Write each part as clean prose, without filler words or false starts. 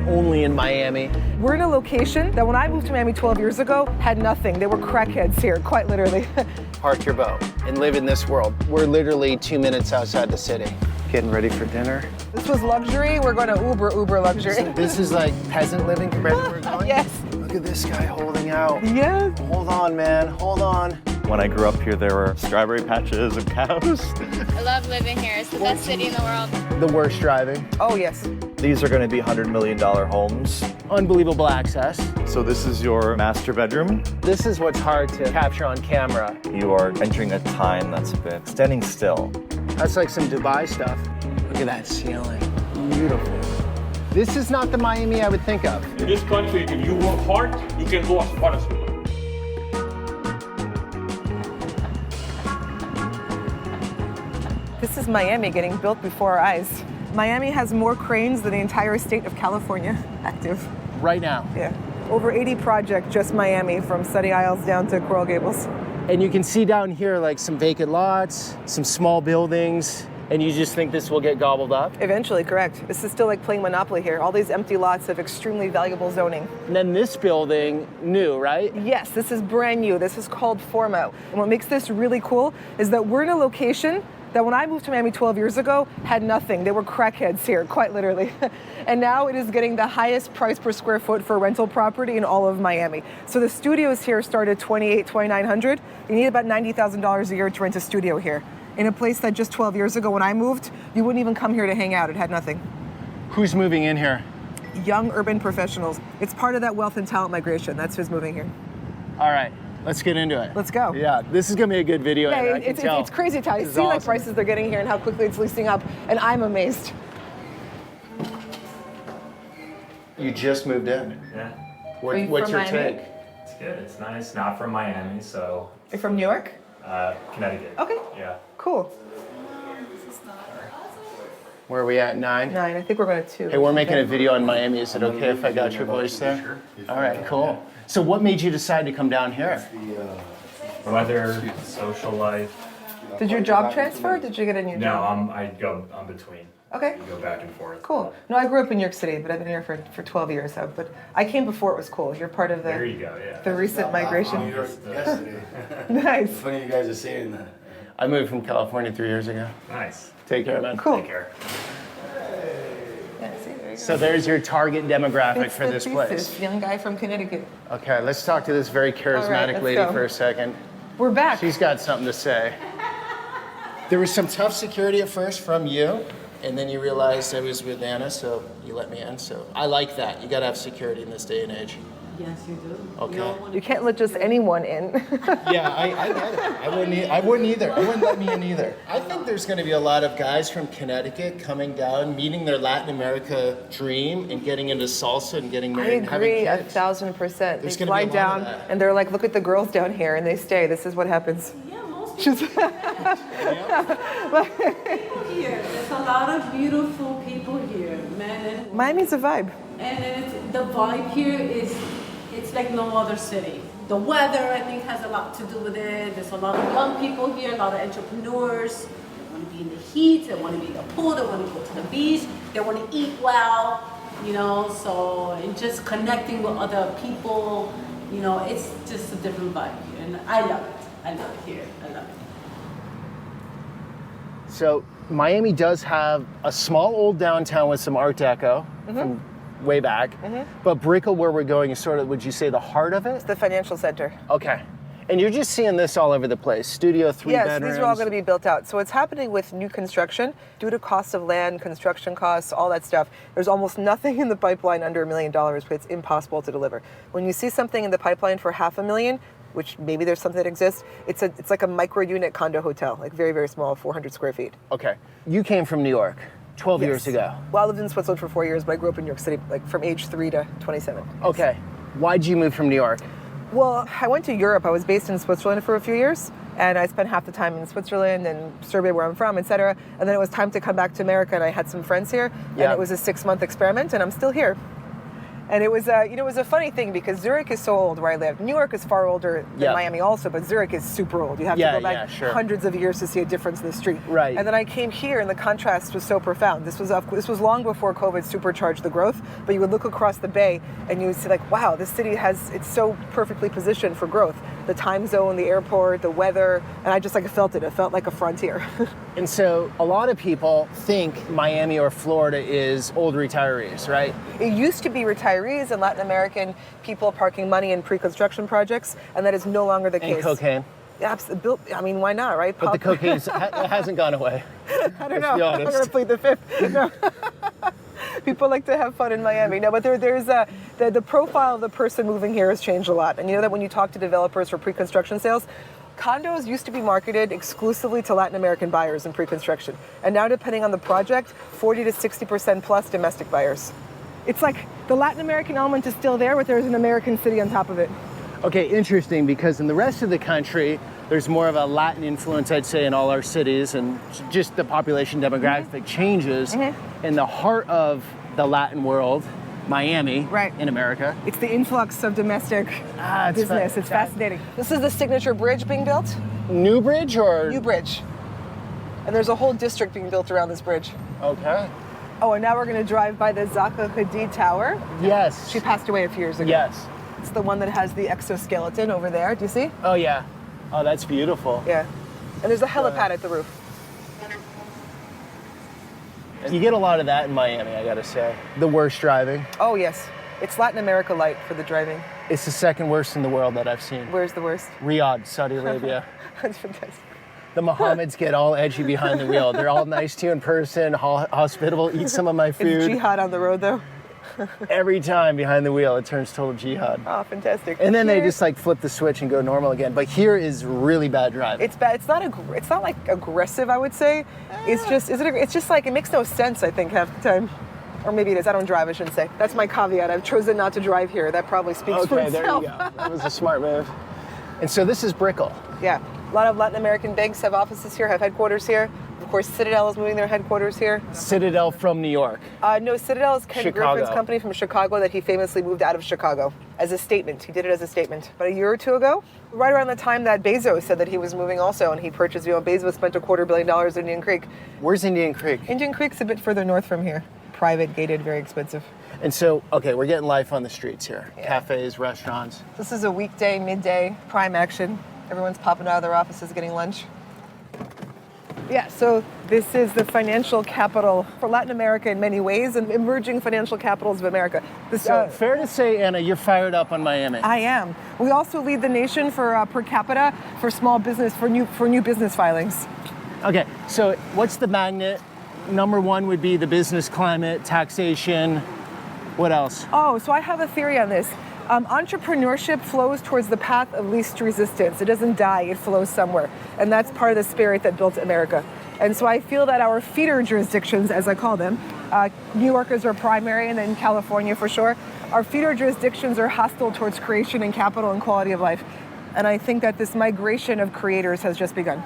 only in Miami. We're in a location that when I moved to Miami 12 years ago had nothing. They were crackheads here, quite literally. Park your boat and live in this world. We're literally 2 minutes outside the city. Getting ready for dinner. This was luxury. We're going to Uber luxury. This is like peasant living compared to where we're going? Yes. Look at this guy holding out. Yes. Hold on, man, hold on. When I grew up here, there were strawberry patches and cows. I love living here. It's the best city in the world. The worst driving. Oh, yes. These are going to be $100 million homes. Unbelievable access. So this is your master bedroom. This is what's hard to capture on camera. You are entering a time that's a bit standing still. That's like some Dubai stuff. Look at that ceiling. Beautiful. This is not the Miami I would think of. In this country, if you work hard, you can go as far as you want. This is Miami getting built before our eyes. Miami has more cranes than the entire state of California active. Right now. Yeah. Over 80 projects, just Miami, from Sunny Isles down to Coral Gables. And you can see down here like some vacant lots, some small buildings, and you just think this will get gobbled up? Eventually, correct. This is still like playing Monopoly here. All these empty lots of extremely valuable zoning. And then this building, new, right? Yes, this is brand new. This is called Formo. And what makes this really cool is that we're in a location that when I moved to Miami 12 years ago had nothing. They were crackheads here, quite literally. And now it is getting the highest price per square foot for rental property in all of Miami. So the studios here start at $2,900. You need about $90,000 a year to rent a studio here. In a place that just 12 years ago when I moved, you wouldn't even come here to hang out. It had nothing. Who's moving in here? Young urban professionals. It's part of that wealth and talent migration. That's who's moving here. All right, let's get into it. Let's go. Yeah, this is gonna be a good video. Yeah, and I can tell. it's crazy to This is see like awesome. prices they're getting here and how quickly it's leasing up, and I'm amazed. You just moved in. Yeah, Are you What's from your Miami? take? it's good. It's nice. Not from Miami, so You're from New York? Connecticut. Okay. Yeah. Cool. Where are we at, 9? 9. I think we're going to 2. Hey, we're making a video on Miami. Is it okay if I got your voice there? Sure. All right, cool. So what made you decide to come down here? Weather, social life. Did your job transfer? Or did you get a new No, job? I go. I'm between. Okay. I go back and forth. Cool. No, I grew up in New York City, but I've been here for 12 years. But I came before it was cool. You're part of There you go. Yeah. the recent New migration. York yesterday. Nice. Funny you guys are saying that. I moved from California 3 years ago. Nice. Take care, man. Cool. Take care. Yeah, see, there you go. So there's your target demographic It's for the this thesis. place. Young guy from Connecticut. Okay, let's talk to this very charismatic let's lady go. for a second. We're back. She's got something to say. There was some tough security at first from you, and then you realized I was with Anna, so you let me in. So I like that. You gotta have security in this day and age. Yes, you do. Okay. You don't want You can't let just anyone in. Yeah, I get it. I wouldn't either. I wouldn't let me in either. I think there's going to be a lot of guys from Connecticut coming down, meeting their Latin America dream, and getting into salsa and getting I married and having agree kids. 1,000%. There's They gonna fly be a lot down of that. and they're like, look at the girls down here, and they stay. This is what happens. Yeah, most people here. There's a lot of beautiful people here, man. Miami's a vibe. And the vibe here is, it's like no other city. The weather, I think, has a lot to do with it. There's a lot of young people here, a lot of entrepreneurs. They want to be in the heat, they want to be in the pool, they want to go to the beach, they want to eat well, so, and just connecting with other people, it's just a different vibe here. And I love it. I love it here. I love it. So Miami does have a small old downtown with some Art Deco from way back, but Brickell, where we're going, is sort of, would you say, the heart of it? It's the financial center. Okay. And you're just seeing this all over the place. Studio, 3 Yes, bedrooms. these are all going to be built out. So what's happening with new construction, due to cost of land, construction costs, all that stuff, there's almost nothing in the pipeline under $1 million, but it's impossible to deliver. When you see something in the pipeline for $500,000, which maybe there's something that exists, it's like a micro-unit condo hotel, like very, very small, 400 square feet. Okay. You came from New York 12 years ago. Well, I lived in Switzerland for 4 years, but I grew up in New York City, like from age 3 to 27. Okay. Why'd you move from New York? Well, I went to Europe. I was based in Switzerland for a few years, and I spent half the time in Switzerland and Serbia, where I'm from, etc. And then it was time to come back to America, and I had some friends here, and Yeah. it was a 6-month experiment, and I'm still here. And it was, it was a funny thing because Zurich is so old where I live. New York is far older than Yeah. Miami also, but Zurich is super old. You have Yeah, to go back yeah, sure. hundreds of years to see a difference in the street. Right. And then I came here and the contrast was so profound. This was long before COVID supercharged the growth, but you would look across the bay and you would see like, wow, this city it's so perfectly positioned for growth. The time zone, the airport, the weather, and I just like felt it. It felt like a frontier. And so a lot of people think Miami or Florida is old retirees, right? It used to be retirees and Latin American people parking money in pre-construction projects, and that is no longer the case. And cocaine. Yeah, I mean, why not, right? But the cocaine hasn't gone away. I don't let's know. be I'm honest. going to plead the fifth. No. People like to have fun in Miami. No, but there's the profile of the person moving here has changed a lot. And you know that when you talk to developers for pre-construction sales, condos used to be marketed exclusively to Latin American buyers in pre-construction. And now, depending on the project, 40 to 60% plus domestic buyers. It's like the Latin American element is still there, but there's an American city on top of it. Okay, interesting, because in the rest of the country, there's more of a Latin influence, I'd say, in all our cities, and just the population demographic changes. In the heart of the Latin world, Miami, Right. in America. It's the influx of domestic it's business. It's fascinating. This is the signature bridge being built. New bridge or? New bridge. And there's a whole district being built around this bridge. Okay. Oh, and now we're going to drive by the Zaha Hadid Tower. Yes. She passed away a few years ago. Yes. It's the one that has the exoskeleton over there. Do you see? Oh, yeah. Oh, that's beautiful. Yeah. And there's a helipad at the roof. You get a lot of that in Miami, I gotta say. The worst driving. Oh, yes. It's Latin America light for the driving. It's the second worst in the world that I've seen. Where's the worst? Riyadh, Saudi Arabia. That's fantastic. The Mohammeds get all edgy behind the wheel. They're all nice to you in person, hospitable, eat some of my It's food. jihad on the road, though. Every time behind the wheel, it turns total jihad. Oh, fantastic. And then they Here- just like flip the switch and go normal again. But here is really bad driving. It's bad. It's not like aggressive, I would say. It's just it's just like it makes no sense, I think, half the time. Or maybe it is. I don't drive, I shouldn't say. That's my caveat. I've chosen not to drive here. That probably speaks for Okay, there itself. you go. That was a smart move. And so this is Brickell. Yeah. A lot of Latin American banks have offices here, have headquarters here. Of course, Citadel is moving their headquarters here. Citadel from New York. No, Citadel is Ken Chicago. Griffin's company from Chicago that he famously moved out of Chicago as a statement. He did it as a statement. But a year or two ago, right around the time that Bezos said that he was moving also, and he purchased, Bezos spent $250 million in Indian Creek. Where's Indian Creek? Indian Creek's a bit further north from here. Private, gated, very expensive. And so, okay, we're getting life on the streets here. Cafes, restaurants. This is a weekday, midday, prime action. Everyone's popping out of their offices getting lunch. Yeah, so this is the financial capital for Latin America in many ways, and emerging financial capitals of America. This, So fair to say, Anna, you're fired up on Miami. I am. We also lead the nation for per capita for small business, for new business filings. Okay, so what's the magnet? Number one would be the business climate, taxation. What else? Oh, so I have a theory on this. Entrepreneurship flows towards the path of least resistance. It doesn't die, it flows somewhere. And that's part of the spirit that built America. And so I feel that our feeder jurisdictions, as I call them, New Yorkers are primary, and then California for sure, our feeder jurisdictions are hostile towards creation and capital and quality of life. And I think that this migration of creators has just begun.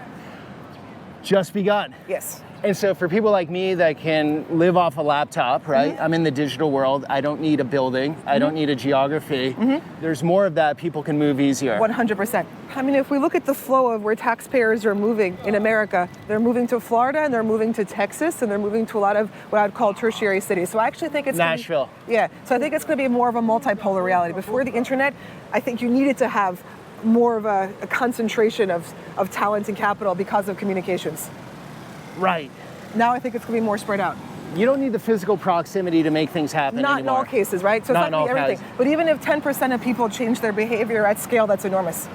Just begun. Yes. And so for people like me that can live off a laptop, right? I'm in the digital world. I don't need a building. I don't need a geography. There's more of that. People can move easier. 100%. I mean, if we look at the flow of where taxpayers are moving in America, they're moving to Florida and they're moving to Texas and they're moving to a lot of what I'd call tertiary cities. So I actually think it's Nashville. Yeah. So I think it's going to be more of a multipolar reality. Before the internet, I think you needed to have more of a concentration of talent and capital because of communications. Right. Now I think it's going to be more spread out. You don't need the physical proximity to make things happen Not anymore. in all cases, right? So Not it's in not all going to be everything. cases. But even if 10% of people change their behavior at scale, that's enormous.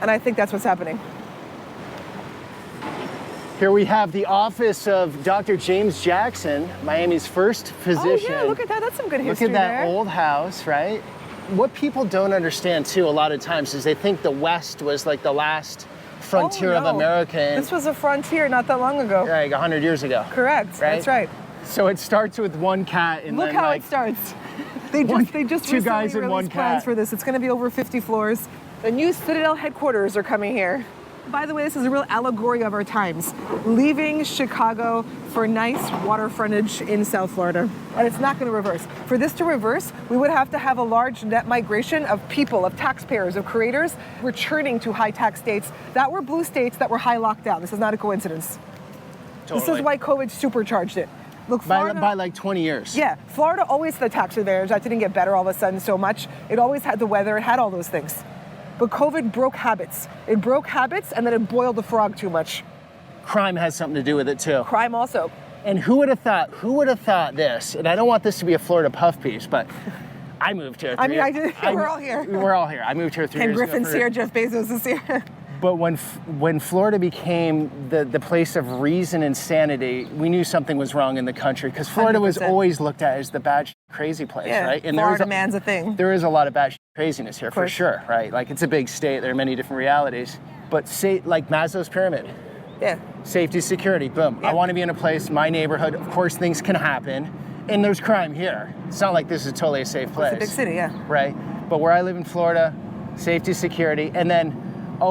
And I think that's what's happening. Here we have the office of Dr. James Jackson, Miami's first physician. Oh yeah, look at that. That's some good Look history at that there. old house, right? What people don't understand too a lot of times is they think the West was like the last frontier Oh, of no. America. And This was a frontier not that long ago. like 100 years ago. Correct. Right? That's right. So it starts with one cat and Look then how like, it starts. They just two recently guys and released one plans cat. for this. It's going to be over 50 floors. The new Citadel headquarters are coming here. By the way, this is a real allegory of our times. Leaving Chicago for nice water frontage in South Florida. And it's not going to reverse. For this to reverse, we would have to have a large net migration of people, of taxpayers, of creators returning to high tax states that were blue states that were high lockdown. This is not a coincidence. Totally. This is why COVID supercharged it. Look, Florida, by like 20 years. Yeah, Florida always had the tax advantage. That didn't get better all of a sudden so much. It always had the weather. It had all those things. But COVID broke habits. It broke habits and then it boiled the frog too much. Crime has something to do with it too. Crime also. And who would have thought this? And I don't want this to be a Florida puff piece, but I moved here. We're all here. We're all here. I moved here 3 Ken years Griffin's ago. here, Jeff Bezos is here. But when Florida became the place of reason and sanity, we knew something was wrong in the country because Florida was 100%. always looked at as the bad crazy place, Yeah, right? And Florida man's a thing. There is a lot of bad craziness here for course. sure, right? Like it's a big state. There are many different realities. But say like Maslow's pyramid. Yeah. Safety, security, boom. Yeah. I want to be in a place, my neighborhood, of course things can happen. And there's crime here. It's not like this is totally a safe place. It's a big city, yeah. Right? But where I live in Florida, safety, security, and then,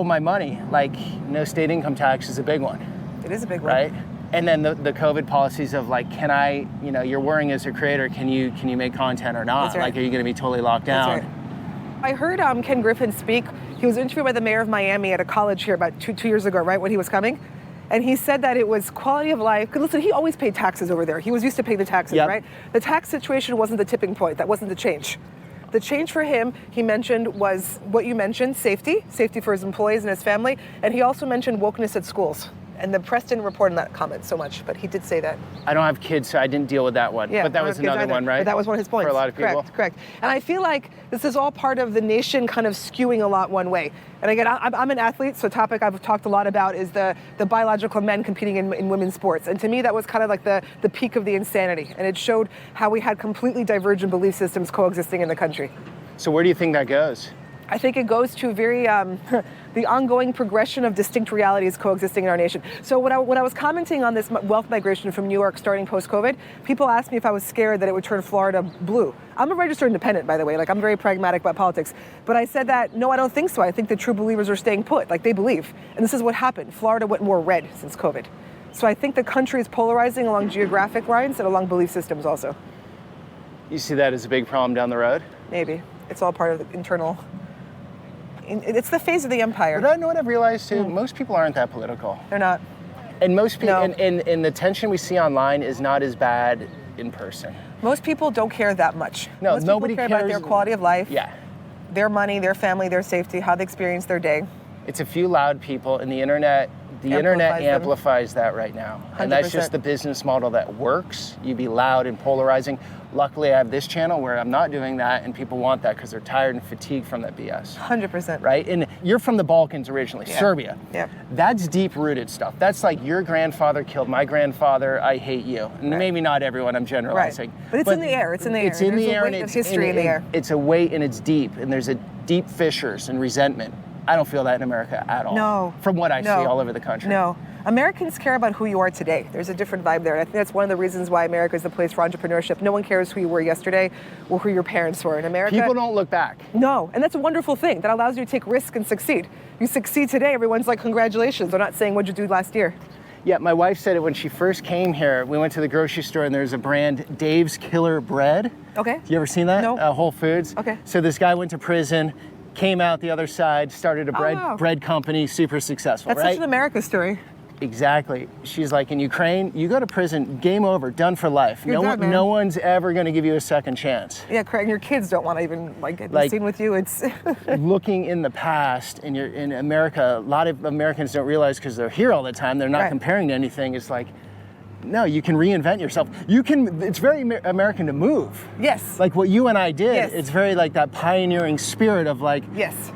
my money, like no state income tax is a big one. It is a big one. Right? And then the COVID policies of like, can I, you're worrying as a creator, can you make content or not? That's right. Like, are you going to be totally locked down? That's right. I heard Ken Griffin speak. He was interviewed by the mayor of Miami at a college here about two years ago, right, when he was coming. And he said that it was quality of life. Because listen, he always paid taxes over there. He was used to paying the taxes, Yep. right? The tax situation wasn't the tipping point. That wasn't the change. The change for him, he mentioned, was what you mentioned, safety for his employees and his family. And he also mentioned wokeness at schools. And the press didn't report on that comment so much, but he did say that. I don't have kids, so I didn't deal with that one. Yeah, but that I don't was have kids another either, one, right? But that was one of his points. For a lot of people. Correct. And I feel like this is all part of the nation kind of skewing a lot one way. And again, I'm an athlete, so a topic I've talked a lot about is the biological men competing in women's sports. And to me, that was kind of like the peak of the insanity. And it showed how we had completely divergent belief systems coexisting in the country. So where do you think that goes? I think it goes to very the ongoing progression of distinct realities coexisting in our nation. So when I was commenting on this wealth migration from New York starting post-COVID, people asked me if I was scared that it would turn Florida blue. I'm a registered independent, by the way. Like, I'm very pragmatic about politics. But I said that, no, I don't think so. I think the true believers are staying put, like they believe. And this is what happened. Florida went more red since COVID. So I think the country is polarizing along geographic lines and along belief systems also. You see that as a big problem down the road? Maybe. It's all part of the internal... It's the phase of the empire. But I know what I've realized too, most people aren't that political. They're not. And most people, No. and the tension we see online is not as bad in person. Most people don't care that much. No, Most nobody people care about cares. their quality of life, Yeah. their money, their family, their safety, how they experience their day. It's a few loud people, and the internet Amplifies them. amplifies that right now. And that's 100%. just the business model that works. You be loud and polarizing. Luckily, I have this channel where I'm not doing that, and people want that because they're tired and fatigued from that BS. 100%. Right? And you're from the Balkans originally, Yeah. Serbia. Yeah. That's deep-rooted stuff. That's like your grandfather killed my grandfather, I hate you. And maybe not everyone, I'm generalizing. But it's in the air, it's in the air. It's in There's the a air, weight and of it's history in the air. It's a weight, and it's deep, and there's a deep fissures and resentment. I don't feel that in America at all. No. From what I see No. all over the country. No. Americans care about who you are today. There's a different vibe there. And I think that's one of the reasons why America is the place for entrepreneurship. No one cares who you were yesterday or who your parents were. In America, People don't look back. No, and that's a wonderful thing. That allows you to take risks and succeed. You succeed today, everyone's like, congratulations. They're not saying, what'd you do last year? Yeah, my wife said it when she first came here. We went to the grocery store and there's a brand, Dave's Killer Bread. Okay. You ever seen that? No. Whole Foods. Okay. So this guy went to prison, came out the other side, started a wow. bread company, super successful, That's right? such an America story. Exactly. She's like, in Ukraine, you go to prison, game over, done for life. You're done, man. No one's ever going to give you a second chance. Yeah, correct. And your kids don't want to even get seen with you. It's Looking in the past, and you're in America, a lot of Americans don't realize because they're here all the time, they're not Right. comparing to anything. It's like, no, you can reinvent yourself. It's very American to move. yes. Like what you and I did, Yes. it's very like that pioneering spirit of like, yes.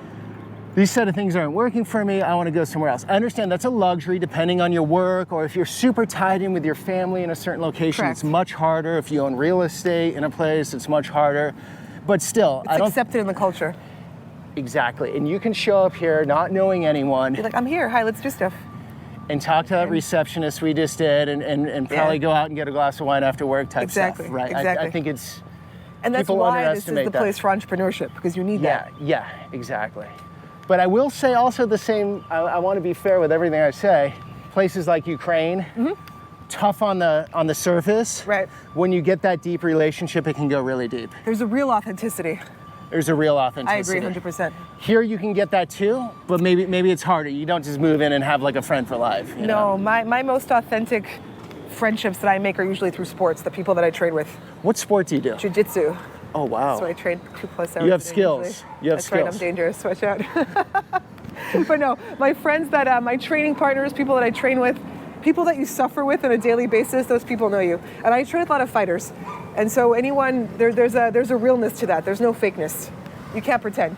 these set of things aren't working for me, I want to go somewhere else. I understand that's a luxury depending on your work, or if you're super tied in with your family in a certain location, Correct. it's much harder. If you own real estate in a place, it's much harder. But still, It's accepted in the culture. Exactly. And you can show up here not knowing anyone You're like, I'm here. Hi, let's do stuff. and talk to that receptionist we just did and probably Yeah. go out and get a glass of wine after work type Exactly, stuff. Right. exactly. I think it's, And that's people why this is underestimate the that. place for entrepreneurship, because you need that. Yeah, exactly. But I will say also the same, I want to be fair with everything I say. Places like Ukraine, tough on the surface. Right. When you get that deep relationship, it can go really deep. There's a real authenticity. There's a real I authenticity. agree 100%. Here you can get that too, but maybe it's harder. You don't just move in and have like a friend for life. You know? No, my most authentic friendships that I make are usually through sports, the people that I train with. What sport do you do? Jiu-jitsu. Oh, wow. So I train 2+ hours. You have a day skills. usually. You have That's skills. right, I'm dangerous, watch out. But no, my friends that, my training partners, people that I train with, people that you suffer with on a daily basis, those people know you. And I train with a lot of fighters. And so anyone, there's a realness to that. There's no fakeness. You can't pretend.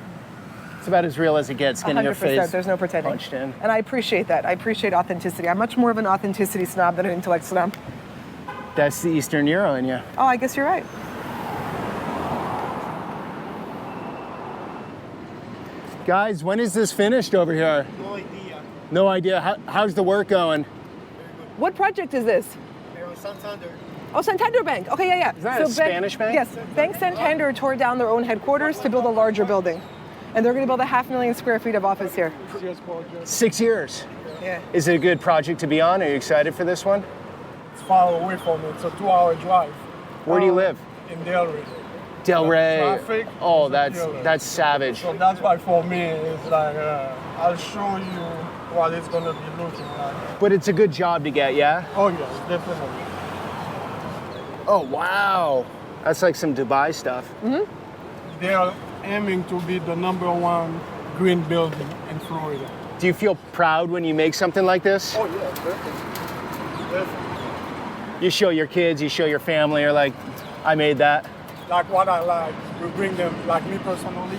It's about as real as it gets, getting your 100%, face there's no pretending. punched in. And I appreciate that. I appreciate authenticity. I'm much more of an authenticity snob than an intellect snob. That's the Eastern Euro in you. Oh, I guess you're right. Guys, when is this finished over here? No idea. No idea. How's the work going? What project is this? Santander. Oh, Santander Bank. Okay, yeah. Is that a Spanish bank? Yes. Bank Santander tore down their own headquarters to build a larger building. And they're going to build 500,000 square feet of office here. 6 years. Yeah. Is it a good project to be on? Are you excited for this one? It's far away from me. It's a 2-hour drive. Where do you live? In Delray. Del Rey. Traffic Oh, is a that's killer. savage. So that's why for me, it's like, I'll show you what it's going to be looking like. But it's a good job to get, yeah? Oh, yes, definitely. Oh, wow. That's like some Dubai stuff. They are aiming to be the #1 green building in Florida. Do you feel proud when you make something like this? Oh, yeah, definitely. Definitely. You show your kids, you show your family, you're like, I made that. Like what I like, we bring them, like me personally,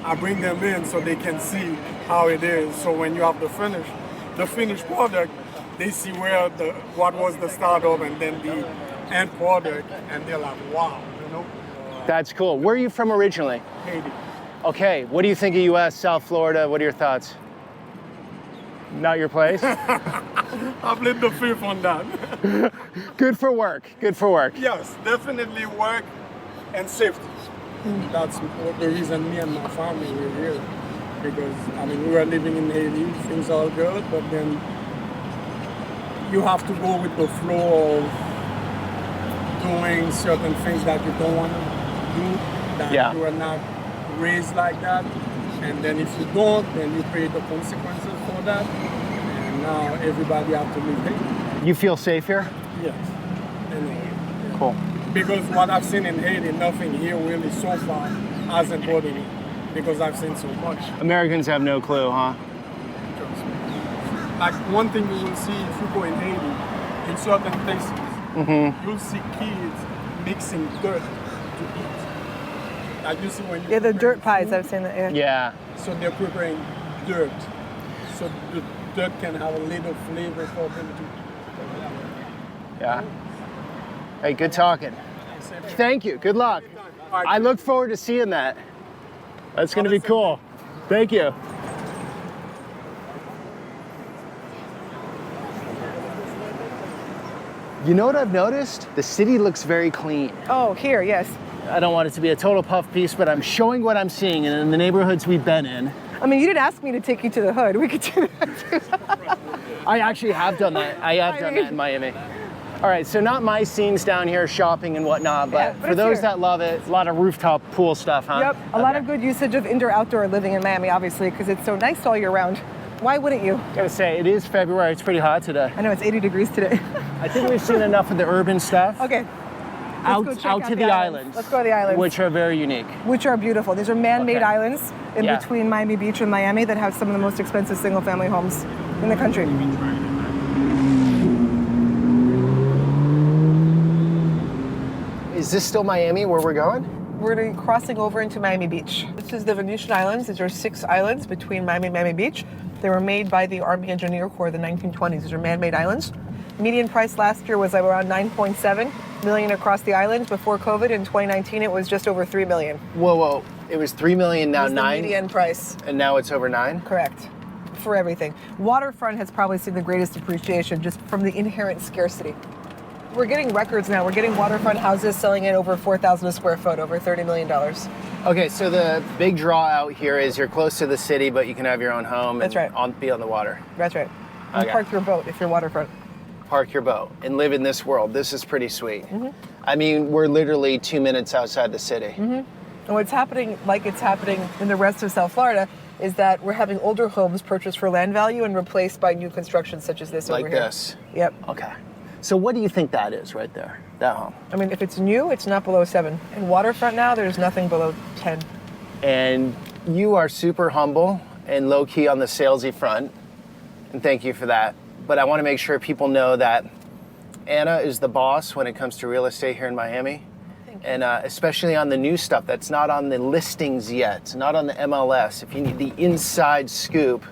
I bring them in so they can see how it is. So when you have the finished product, they see what was the start of and then the end product, and they're like, wow, you know? That's cool. Where are you from originally? Haiti. Okay, what do you think of US, South Florida? What are your thoughts? Not your place? I plead the fifth on that. Good for work, good for work. Yes, definitely work and safety. That's the reason me and my family were here. Because, I mean, we were living in Haiti, things are good, but then you have to go with the flow of doing certain things that you don't want to do, that you are not raised like that. And then if you don't, then you pay the consequences for that. And now everybody have to live Haiti. You feel safe here? Yes. And, Cool. because what I've seen in Haiti, nothing here really so far hasn't bothered me. Because I've seen so much. Americans have no clue, huh? Like one thing you will see if you go in Haiti, in certain places, you'll see kids mixing dirt to eat. Like you see when you The dirt prepare pies, food, I've seen that, yeah. Yeah. So they're preparing dirt. So the dirt can have a little flavor for them to. Yeah. Hey, good talking. Thank you. Good luck. I look forward to seeing that. That's going to be cool. Thank you. You know what I've noticed? The city looks very clean. Oh, here, yes. I don't want it to be a total puff piece, but I'm showing what I'm seeing and in the neighborhoods we've been in. I mean, you didn't ask me to take you to the hood. We could do that too. I actually have done that. I have done that in Miami. All right, so not my scenes down here shopping and whatnot, but, Yeah, but for it's those here. that love it, a lot of rooftop pool stuff, huh? Yep, a lot of good usage of indoor-outdoor living in Miami, obviously, because it's so nice all year round. Why wouldn't you? Gotta say, it is February. It's pretty hot today. I know it's 80 degrees today. I think we've seen enough of the urban stuff. Okay. Out, Let's go check out out to the the islands. islands. Let's go to the islands. Which are very unique. Which are beautiful. These are man-made Okay. islands in Yeah. between Miami Beach and Miami that have some of the most expensive single-family homes in the country. Is this still Miami where we're going? We're going to be crossing over into Miami Beach. This is the Venetian Islands. These are 6 islands between Miami and Miami Beach. They were made by the Army Engineer Corps in the 1920s. These are man-made islands. Median price last year was around 9.7 million across the islands. Before COVID in 2019, it was just over 3 million. Whoa. It was 3 million, now That was 9? the median price. And now it's over 9? Correct. For everything. Waterfront has probably seen the greatest appreciation just from the inherent scarcity. we're getting records now. We're getting waterfront houses selling at over 4,000 a square foot, over $30 million. Okay, so the big draw out here is you're close to the city, but you can have your own home That's and right. be on the water. That's right. And Okay. park your boat if you're waterfront. Park your boat and live in this world. This is pretty sweet. Mm-hmm. I mean, we're literally 2 minutes outside the city. Mm-hmm. And what's happening, like it's happening in the rest of South Florida, is that we're having older homes purchased for land value and replaced by new construction such as this Like over here. this. Yep. Okay. So what do you think that is right there, that home? I mean, if it's new, it's not below 7. In waterfront now, there's nothing below 10. And you are super humble and low key on the salesy front, and thank you for that. But I want to make sure people know that Anna is the boss when it comes to real estate here in Miami. And especially on the new stuff that's not on the listings yet, not on the MLS. If you need the inside scoop,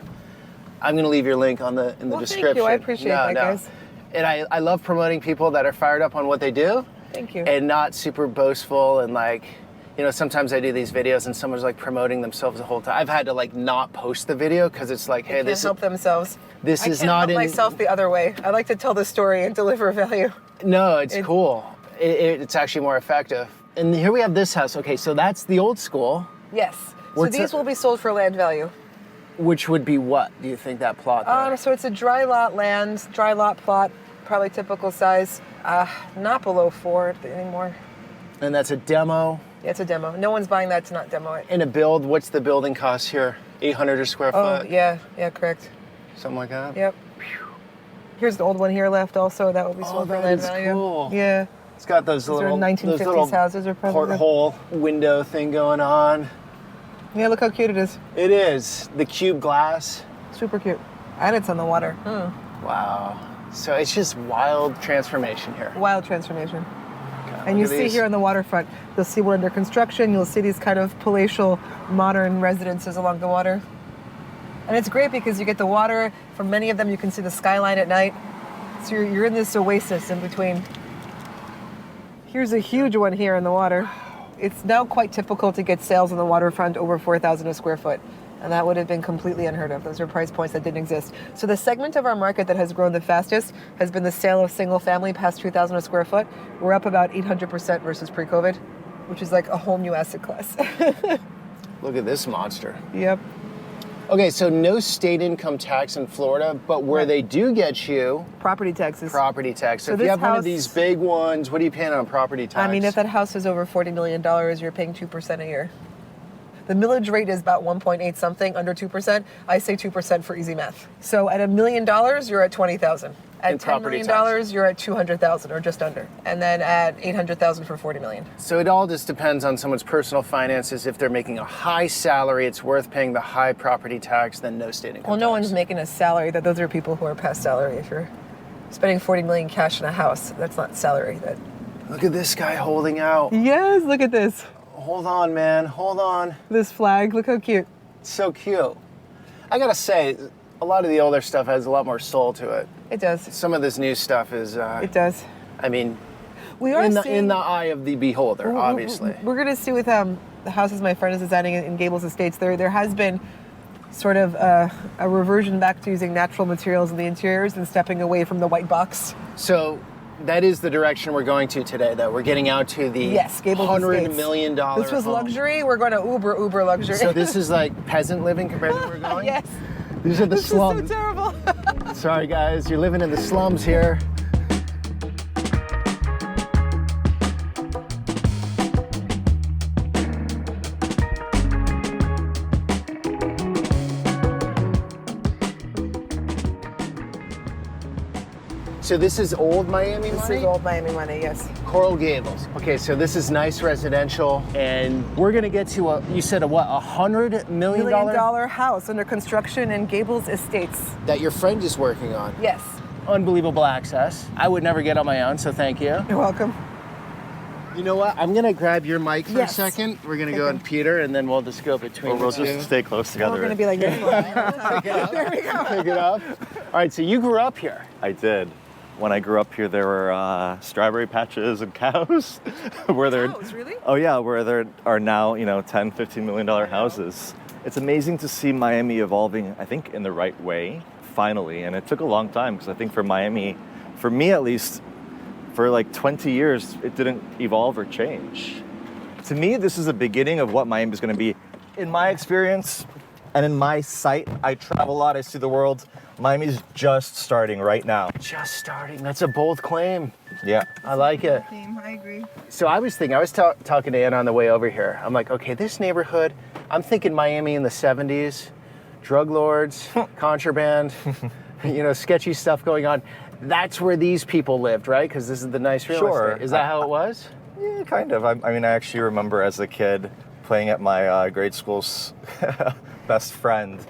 I'm going to leave your link in the description. Thank you. I appreciate that, guys. And I love promoting people that are fired up on what they do. Thank you. And not super boastful and like, you know, sometimes I do these videos and someone's like promoting themselves the whole time. I've had to like not post the video because it's like, hey, They can't help themselves. this I is can't not help in myself the other way. I like to tell the story and deliver value. No, it's cool. It's actually more effective. And here we have this house. Okay, so that's the old school, Yes. So What's these that? will be sold for land value. which would be what? Do you think that plot there? So it's a dry lot land, dry lot plot, probably typical size. Not below 4 anymore. And that's a demo. Yeah, it's a demo. No one's buying that to not demo it. In a build, what's the building cost here? 800 a square Oh, foot? yeah, correct. Something like that? Yep. Here's the old one here left also. That will be sold for that land is value. cool. Yeah. It's got those Those are little 1950s those little houses are probably good. porthole window thing going on. Yeah, look how cute it is. It is. The cube glass. Super cute. And it's on the water. Wow. So it's just wild transformation here. Wild transformation. Okay, And you look at see these. here on the waterfront, you'll see one under construction. You'll see these kind of palatial, modern residences along the water. And it's great because you get the water. From many of them, you can see the skyline at night. So you're in this oasis in between. Here's a huge one here in the water. It's now quite typical to get sales on the waterfront over 4,000 a square foot. And that would have been completely unheard of. Those are price points that didn't exist. So the segment of our market that has grown the fastest has been the sale of single family past 2,000 a square foot. We're up about 800% versus pre-COVID, which is like a whole new asset class. Look at this monster. Yep. Okay, so no state income tax in Florida, but where they do get you, Property taxes. property tax. So So if you this have one of house- these big ones, what are you paying on property tax? I mean, if that house is over $40 million, you're paying 2% a year. The millage rate is about 1.8 something, under 2%. I say 2% for easy math. So at $1 million, you're at 20,000. At In $10 property million, tax. you're at 200,000 or just under. And then at 800,000 for 40 million. So it all just depends on someone's personal finances. If they're making a high salary, it's worth paying the high property tax than no state income Well, no tax. one's making a salary. Those are people who are past salary. If you're spending 40 million cash in a house, that's not salary. Look at this guy holding out. Yes, look at this. Hold on, man. Hold on. This flag, look how cute. It's so cute. I gotta say, a lot of the older stuff has a lot more soul to it. It does. Some of this new stuff is, It does. I mean, We are in seeing, the eye of the beholder, obviously. We're going to see with the houses my friend is designing in Gables Estates, there has been sort of a reversion back to using natural materials in the interiors and stepping away from the white box. So that is the direction we're going to today, though. We're getting out to the Yes, Gables $100 Estates. million This was home. luxury. We're going to Uber luxury. So this is like peasant living compared to where we're going? Yes. These are the This slums. is so terrible. Sorry, guys, you're living in the slums here. So this is old Miami This money? is old Miami money, yes. Coral Gables. Okay, so this is nice residential, and we're gonna get to you said $100 million? $1 house under construction in Gables Estates. That your friend is working on. Yes. Unbelievable access. I would never get on my own, so thank you. You're welcome. You know what? I'm gonna grab your mic for Yes. a second. We're gonna go on Peter, and then we'll just go between Or we'll the two. just stay close We're together. going to be like this. There we go. Pick it up. All right, so you grew up here. I did. When I grew up here, there were strawberry patches and cows. where there, Cows, really? Oh yeah, where there are now, $10, $15 million houses. It's amazing to see Miami evolving, I think, in the right way, finally. And it took a long time because I think for Miami, for me at least, for like 20 years, it didn't evolve or change. To me, this is the beginning of what Miami is going to be. In my experience and in my sight, I travel a lot, I see the world. Miami's just starting right now. Just starting. That's a bold claim. Yeah. I like it. I agree. So I was thinking, I was talking to Ann on the way over here. I'm like, okay, this neighborhood, I'm thinking Miami in the 70s, drug lords, contraband, sketchy stuff going on. That's where these people lived, right? Because this is the nice real estate. Is that how it was? Yeah, kind of. I mean, I actually remember as a kid playing at my grade school's best friend.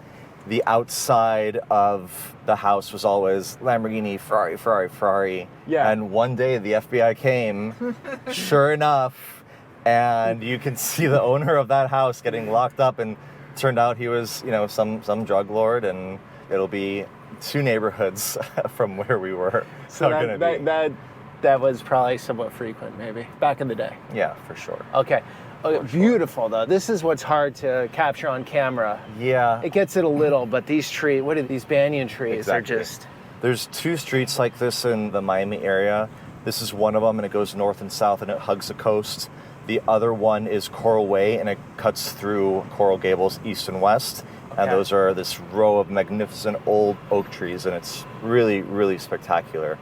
The outside of the house was always Lamborghini, Ferrari, Ferrari, Ferrari. Yeah. And one day the FBI came, sure enough, and you can see the owner of that house getting locked up, and turned out he was, some drug lord, and it'll be 2 neighborhoods from where we were. So that was probably somewhat frequent, maybe, back in the day. Yeah, for sure. Okay. Oh, beautiful, though. This is what's hard to capture on camera. Yeah. It gets it a little, but these trees, what are these banyan trees? Exactly. They're just... There's 2 streets like this in the Miami area. This is one of them, and it goes north and south, and it hugs the coast. The other one is Coral Way, and it cuts through Coral Gables east and west. And those are this row of magnificent old oak trees, and it's really, really spectacular.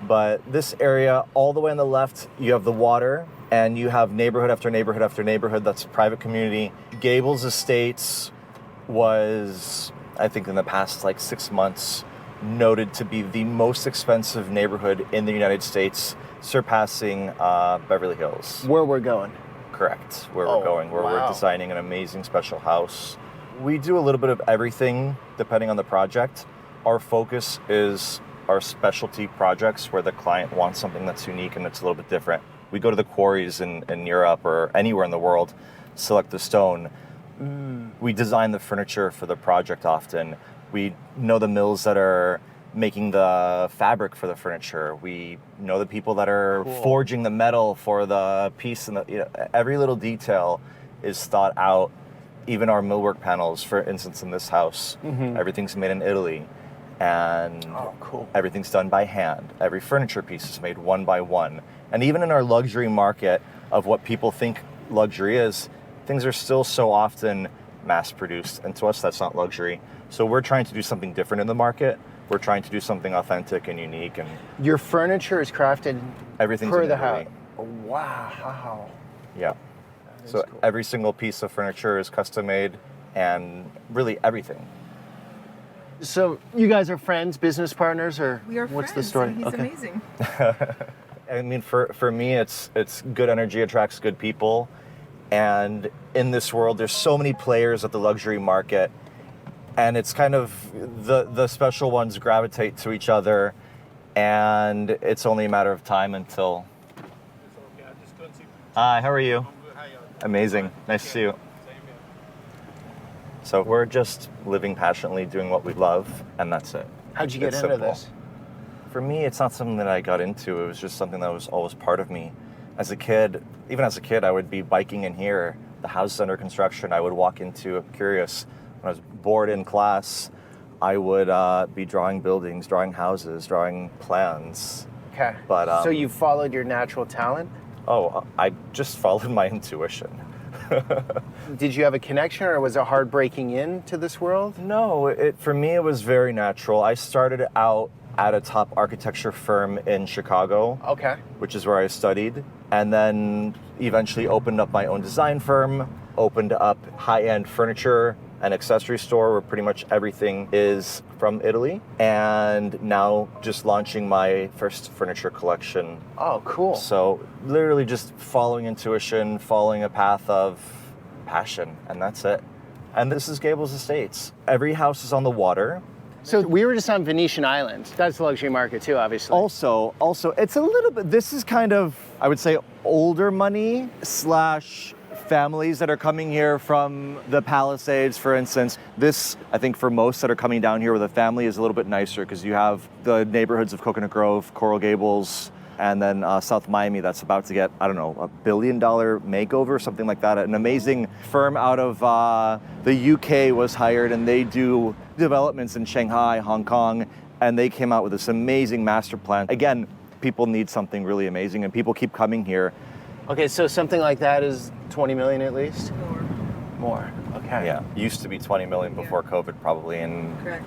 But this area, all the way on the left, you have the water, and you have neighborhood after neighborhood after neighborhood. That's a private community. Gables Estates was, I think in the past 6 months, noted to be the most expensive neighborhood in the United States, surpassing Beverly Hills. Where we're going. Correct, where we're going, where we're designing an amazing special house. We do a little bit of everything depending on the project. Our focus is our specialty projects where the client wants something that's unique and that's a little bit different. We go to the quarries in Europe or anywhere in the world, select the stone. We design the furniture for the project often. We know the mills that are making the fabric for the furniture. We know the people that are forging the metal for the piece, and every little detail is thought out. Even our millwork panels, for instance, in this house, everything's made in Italy, and everything's done by hand. Every furniture piece is made one by one. And even in our luxury market of what people think luxury is, things are still so often mass-produced, and to us that's not luxury. So we're trying to do something different in the market. We're trying to do something authentic and unique. And your furniture is crafted everything's per in the Italy. house. Wow. Yeah. So cool. Every single piece of furniture is custom made, and really everything. So you guys are friends, business partners, or we are what's friends, the story? He's amazing. I mean, for me, it's good energy attracts good people. And in this world, there's so many players at the luxury market, and it's kind of the special ones gravitate to each other, and it's only a matter of time until... Hi, how are you? Amazing. Nice to see you. So we're just living passionately, doing what we love, and that's it. How'd you get into this? For me, it's not something that I got into. It was just something that was always part of me. As a kid, I would be biking in here. The house is under construction. I would walk into, curious, when I was bored in class, I would be drawing buildings, drawing houses, drawing plans. Okay. But so you followed your natural talent? Oh, I just followed my intuition. Did you have a connection, or was it hard breaking into this world? No, for me it was very natural. I started out at a top architecture firm in Chicago, which is where I studied, and then eventually opened up my own design firm, opened up high-end furniture and accessory store where pretty much everything is from Italy, and now just launching my first furniture collection. Oh, cool. So literally just following intuition, following a path of passion, and that's it. And this is Gables Estates. Every house is on the water. So we were just on Venetian Island. That's the luxury market too, obviously. Also, it's a little bit, this is kind of, I would say, older money / families that are coming here from the Palisades, for instance. This, I think for most that are coming down here with a family, is a little bit nicer because you have the neighborhoods of Coconut Grove, Coral Gables, and then South Miami that's about to get, $1 billion makeover, something like that. An amazing firm out of the UK was hired, and they do developments in Shanghai, Hong Kong, and they came out with this amazing master plan. Again, people need something really amazing, and people keep coming here. Okay, so something like that is 20 million at least? More. Okay. Yeah, used to be 20 million before COVID probably, and Correct.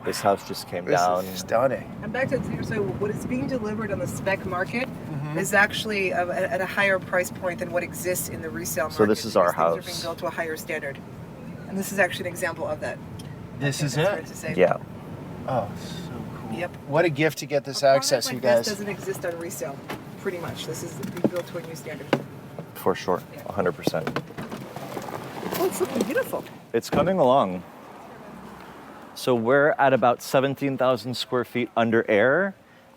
this house just came This down. is stunning. And back to so what is being delivered on the spec market is actually at a higher price point than what exists in the resale market. So this is our because things house. are being built to a higher standard, and this is actually an example of that. This is That's it? fair to say. Yeah. Oh, so cool. Yep. What a gift to get this A product access, like you this guys. doesn't exist on resale, pretty much. This is being built to a new standard. For sure, 100%. Oh, it's looking beautiful. It's coming along. So we're at about 17,000 square feet under air,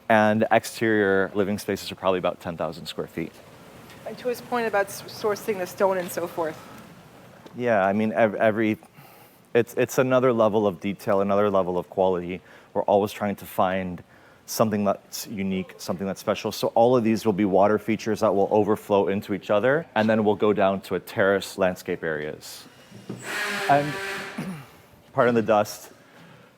and exterior living spaces are probably about 10,000 square feet. And to his point about sourcing the stone and so forth. Yeah, I mean, it's another level of detail, another level of quality. We're always trying to find something that's unique, something that's special. So all of these will be water features that will overflow into each other, and then we'll go down to a terrace landscape areas. And pardon the dust.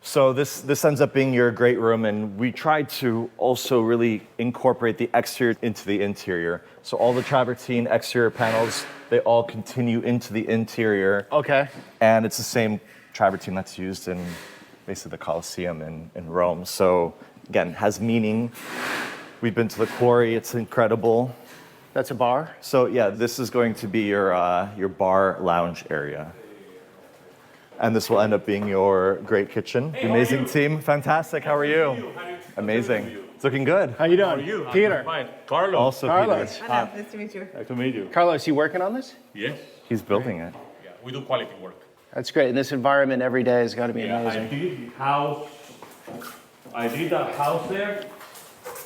So this ends up being your great room, and we tried to also really incorporate the exterior into the interior. So all the travertine exterior panels, they all continue into the interior. Okay. And it's the same travertine that's used in basically the Colosseum in Rome. So again, has meaning. We've been to the quarry, it's incredible. That's a bar? So yeah, this is going to be your bar lounge area. And this will end up being your great kitchen. Amazing team, fantastic, how are you? Amazing, it's looking good. How you doing? How are you? Peter. Fine. Carlos. Also Carlos. Peter, Hello, nice to meet you. Nice to meet you. Carlos, you working on this? Yes. he's building it. Yeah. We do quality work. That's great. And this environment every day has got to be Yeah, amazing. I did that house there,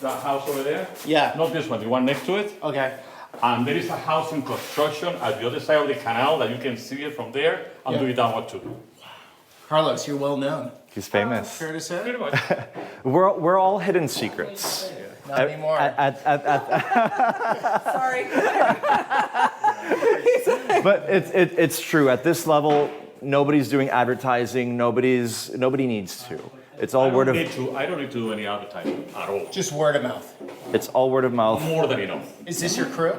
that house over there. Yeah. Not this one, the one next to it. Okay. And there is a house in construction at the other side of the canal that you can see it from there. I'm Yeah. doing that one too. Carlos, you're well known. He's famous. Fair to say? Pretty much. We're all hidden secrets. Not anymore. Sorry. But it's true. At this level, nobody's doing advertising. Nobody needs to. It's all word of. I don't need to do any advertising at all. Just word of mouth. It's all word of mouth. More than enough. Is this your crew?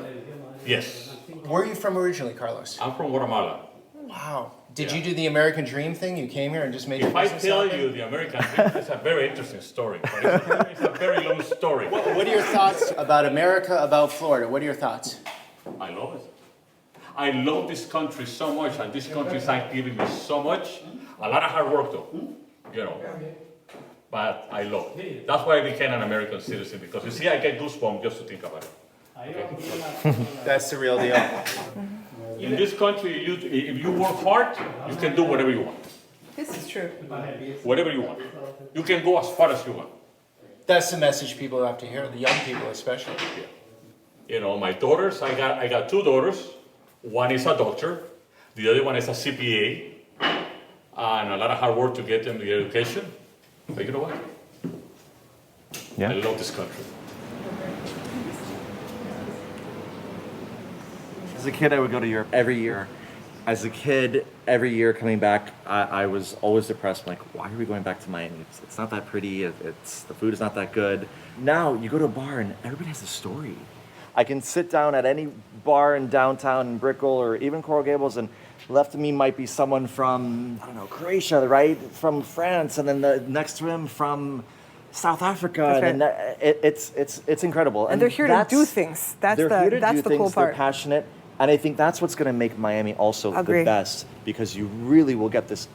Yes. Where are you from originally, Carlos? I'm from Guatemala. Wow. Did you do the American dream thing? You came here and just made your If I business tell happen? you the American dream, it's a very interesting story. But it's a very long story. What are your thoughts about America, about Florida? What are your thoughts? I love it. I love this country so much, and this country is giving me so much. A lot of hard work, though, you know. But I love it. That's why I became an American citizen, because you see, I get goosebumps just to think about it. That's the real deal. In this country, if you work hard, you can do whatever you want. This is true. Whatever you want. You can go as far as you want. That's the message people have to hear, the young people especially. You know, my daughters, I got two daughters. One is a doctor, the other one is a CPA, and a lot of hard work to get them the education. But you know what? Yeah. I love this country. As a kid, I would go to Europe every year. As a kid, every year coming back, I was always depressed. I'm like, why are we going back to Miami? It's not that pretty. The food is not that good. Now you go to a bar and everybody has a story. I can sit down at any bar in downtown in Brickell or even Coral Gables, and left of me might be someone from, I don't know, Croatia, right? From France, and then the next to him from South Africa. That's And then it's incredible. And they're here to do things. That's the cool They're part. passionate. And I think that's what's going to make Miami also Agree. the best, because you really will get this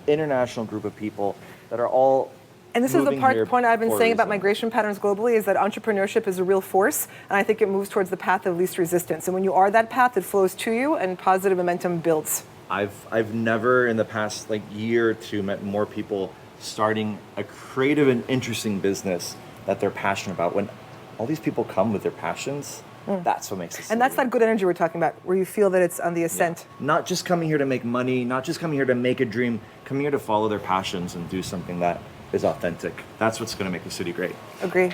international group of people that are all. And this is the moving here point I've been for a saying about reason. migration patterns globally, is that entrepreneurship is a real force, and I think it moves towards the path of least resistance. And when you are that path, it flows to you, and positive momentum builds. I've never in the past year or two met more people starting a creative and interesting business that they're passionate about. When all these people come with their passions, that's what makes it. And that's that good energy we're talking about, where you feel that it's on the ascent. Not just coming here to make money, not just coming here to make a dream, coming here to follow their passions and do something that is authentic. That's what's going to make the city great. Agree.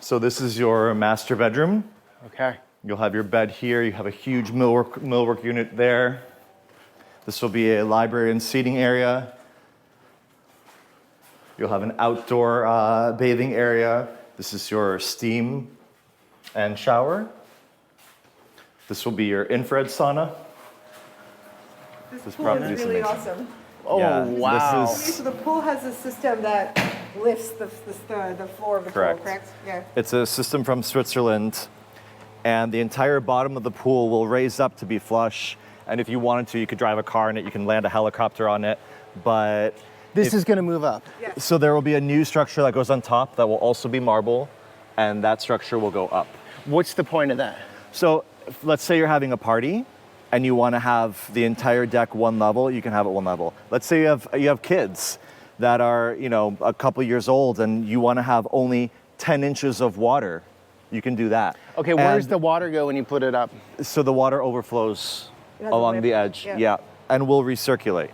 So this is your master bedroom. Okay. You'll have your bed here. You have a huge millwork unit there. This will be a library and seating area. You'll have an outdoor bathing area. This is your steam and shower. This will be your infrared sauna. This pool is really awesome. Oh, Yeah, wow. So the pool has a system that lifts the floor of the Correct. pool, correct? Yeah. It's a system from Switzerland, and the entire bottom of the pool will raise up to be flush. And if you wanted to, you could drive a car in it, you can land a helicopter on it. But This is going to move up. Yes. so there will be a new structure that goes on top that will also be marble, and that structure will go up. What's the point of that? So let's say you're having a party and you want to have the entire deck one level, you can have it one level. Let's say you have kids that are, a couple years old and you want to have only 10 inches of water, you can do that. Okay, where's the water go when you put it up? So the water overflows along the edge, yeah. and will recirculate.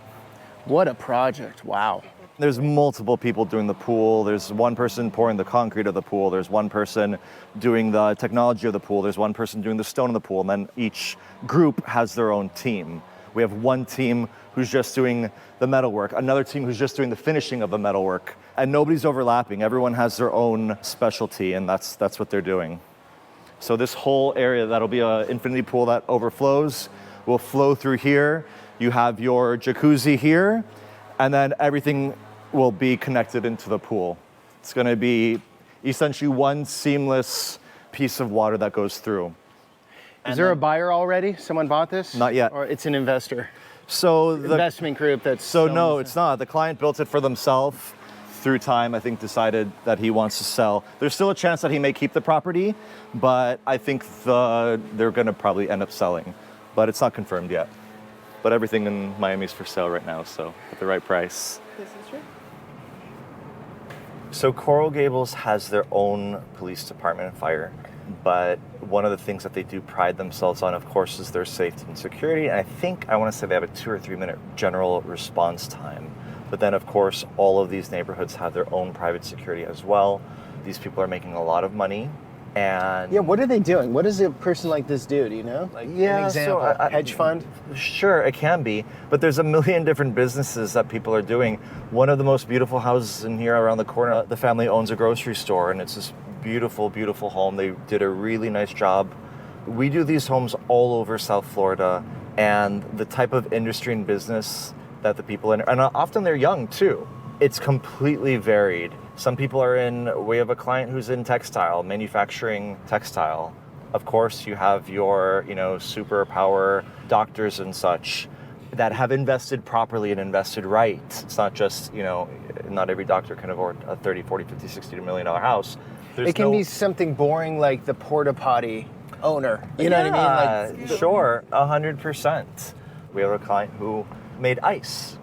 What a project. Wow. There's multiple people doing the pool. There's one person pouring the concrete of the pool. There's one person doing the technology of the pool. There's one person doing the stone of the pool. And then each group has their own team. We have one team who's just doing the metalwork, another team who's just doing the finishing of the metalwork. And nobody's overlapping. Everyone has their own specialty, and that's what they're doing. So this whole area, that'll be an infinity pool that overflows, will flow through here. You have your jacuzzi here, and then everything will be connected into the pool. It's going to be essentially one seamless piece of water that goes through. Is there a buyer already? Someone bought this? Not yet. Or it's an investor? So the Investment group that's... So no, it's not. The client built it for themselves. Through time, I think decided that he wants to sell. There's still a chance that he may keep the property, but I think they're going to probably end up selling. But it's not confirmed yet. But everything in Miami is for sale right now, so at the right price. This is true. So Coral Gables has their own police department and fire, but one of the things that they do pride themselves on, of course, is their safety and security. And I want to say they have a 2 or 3 minute general response time. But then, of course, all of these neighborhoods have their own private security as well. These people are making a lot of money. And Yeah, what are they doing? What does a person like this do, do you know? Like an example, hedge fund? Sure, it can be, but there's a million different businesses that people are doing. One of the most beautiful houses in here around the corner, the family owns a grocery store, and it's this beautiful, beautiful home. They did a really nice job. We do these homes all over South Florida, and the type of industry and business that the people in, and often they're young too. It's completely varied. Some people we have a client who's in textile, manufacturing textile. Of course, you have your, superpower doctors and such that have invested properly and invested right. It's not just, not every doctor can afford a 30, 40, 50, 60 million dollar house. It can be something boring like the porta potty owner. You know what I mean? Like, sure, 100%. We have a client who made ice.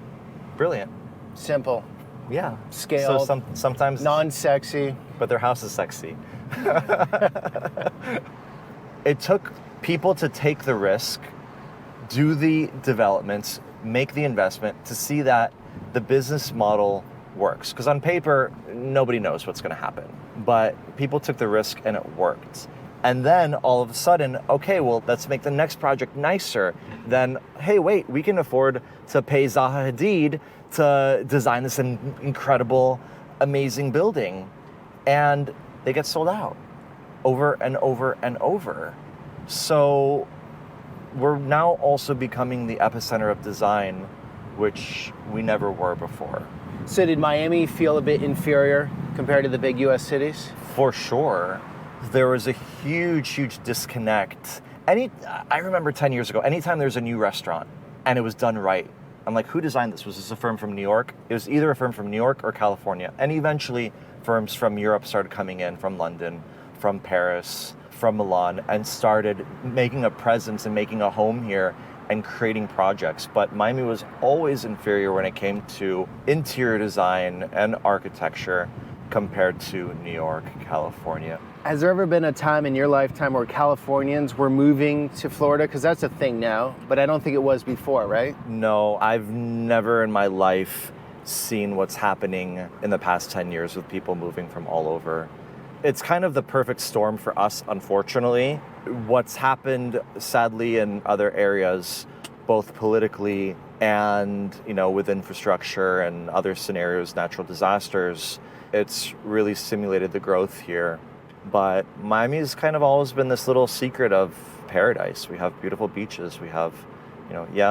Brilliant. Simple. Yeah. Scaled. So sometimes non-sexy. But their house is sexy. It took people to take the risk, do the developments, make the investment to see that the business model works. Because on paper, nobody knows what's going to happen. But people took the risk and it worked. And then all of a sudden, okay, well, let's make the next project nicer. Then, hey, wait, we can afford to pay Zaha Hadid to design this incredible, amazing building. And they get sold out over and over and over. So we're now also becoming the epicenter of design, which we never were before. So did Miami feel a bit inferior compared to the big US cities? For sure. There was a huge disconnect. I remember 10 years ago, anytime there's a new restaurant and it was done right, I'm like, who designed this? Was this a firm from New York? It was either a firm from New York or California. And eventually firms from Europe started coming in, from London, from Paris, from Milan, and started making a presence and making a home here and creating projects. But Miami was always inferior when it came to interior design and architecture compared to New York, California. Has there ever been a time in your lifetime where Californians were moving to Florida? Because that's a thing now, but I don't think it was before, right? No, I've never in my life seen what's happening in the past 10 years with people moving from all over. It's kind of the perfect storm for us, unfortunately. What's happened, sadly, in other areas both politically and, with infrastructure and other scenarios, natural disasters. It's really stimulated the growth here. But Miami's kind of always been this little secret of paradise. We have beautiful beaches. We have,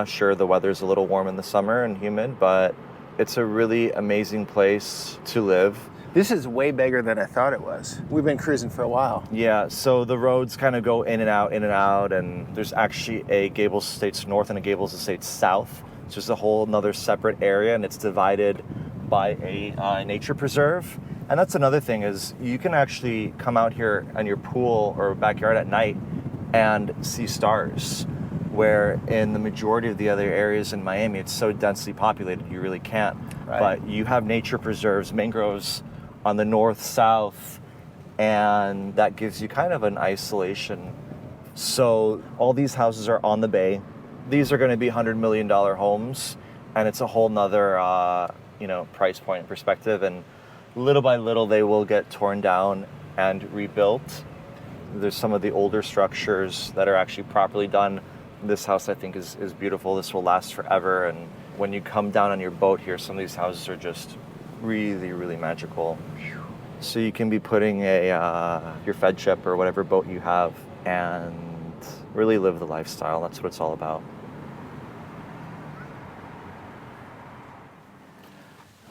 sure, the weather's a little warm in the summer and humid, but it's a really amazing place to live. This is way bigger than I thought it was. We've been cruising for a while. Yeah, so the roads kind of go in and out, and there's actually a Gables Estates North and a Gables Estates South. It's just a whole another separate area, and it's divided by a nature preserve. And that's another thing, is you can actually come out here on your pool or backyard at night and see stars, where in the majority of the other areas in Miami, it's so densely populated, you really can't. Right. But you have nature preserves, mangroves on the north, south, and that gives you kind of an isolation. So all these houses are on the bay. These are going to be $100 million homes, and it's a whole nother, price point perspective. And little by little, they will get torn down and rebuilt. There's some of the older structures that are actually properly done. This house, I think, is beautiful. This will last forever. And when you come down on your boat here, some of these houses are just really, really magical. So you can be putting your Fed ship or whatever boat you have and really live the lifestyle. That's what it's all about.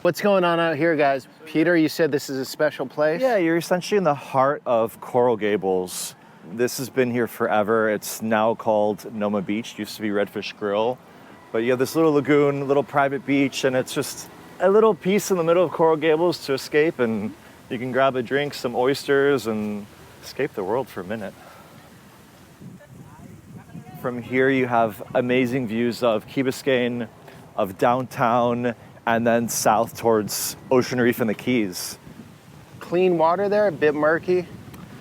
What's going on out here, guys? Peter, you said this is a special place? Yeah, you're essentially in the heart of Coral Gables. This has been here forever. It's now called Noma Beach. It used to be Redfish Grill. But you have this little lagoon, little private beach, and it's just a little piece in the middle of Coral Gables to escape, and you can grab a drink, some oysters, and escape the world for a minute. From here, you have amazing views of Key Biscayne, of downtown, and then south towards Ocean Reef and the Keys. Clean water there, a bit murky.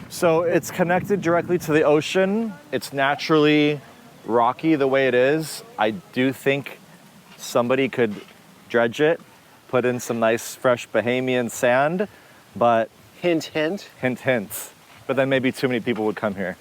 So it's connected directly to the ocean. It's naturally rocky the way it is. I do think somebody could dredge it, put in some nice fresh Bahamian sand, but hint, hint. Hint, hint. But then maybe too many people would come here.